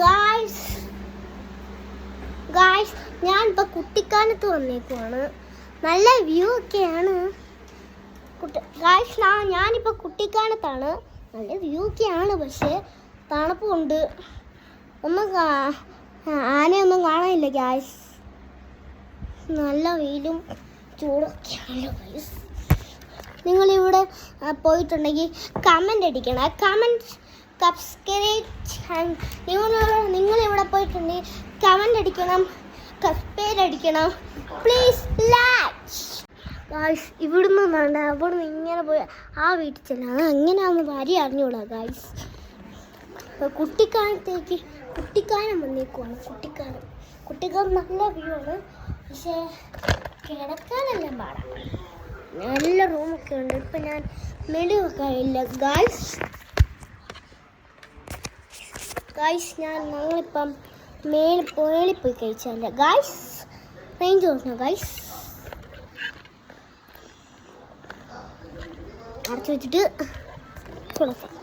Guys ഞാനിപ്പോൾ കുട്ടിക്കാനത്ത് വന്നേക്കുവാണ്. നല്ല view ഒക്കെയാണ്. ഗായ്സ് ഞാനിപ്പോൾ കുട്ടിക്കാനത്താണ്. നല്ല വ്യൂ ഒക്കെയാണ്, പക്ഷേ തണുപ്പുണ്ട്. ആനയൊന്നും കാണാനില്ല ഗായ്സ്. നല്ല വെയിലും ചൂടൊക്കെയാണല്ലോ ഗായ്സ്. നിങ്ങളിവിടെ പോയിട്ടുണ്ടെങ്കിൽ കമൻ്റ് അടിക്കണം. സബ്സ്ക്രൈബ് നിങ്ങളിവിടെ പോയിട്ടുണ്ടെങ്കിൽ കമൻ്റ് അടിക്കണം, സബ്സ്ക്രൈബ് അടിക്കണം പ്ലീസ്. ഗായ്സ് ഇവിടുന്ന് അവിടുന്ന് ഇങ്ങനെ പോയി ആ വീട്ടിൽ ചെല്ലാം. അത് എങ്ങനെയാണെന്ന് വരി അറിഞ്ഞൂടാ ഗായ്സ്. കുട്ടിക്കാനം വന്നേക്കുവാണ്. കുട്ടിക്കാനം നല്ല വ്യൂ ആണ്, പക്ഷേ കിടക്കാനെല്ലാം പാടാം. നല്ല റൂമൊക്കെ ഉണ്ട്. ഇപ്പം ഞാൻ മെഡി വെക്കാനില്ല ഗായ്സ്. ഞങ്ങളിപ്പം മേളിൽ പോയി കഴിച്ചല്ല ഗായ്സ്. റേഞ്ച് നോക്കണം ഗായ്സ്. അടച്ചു വെച്ചിട്ട് കൊടുക്കാം.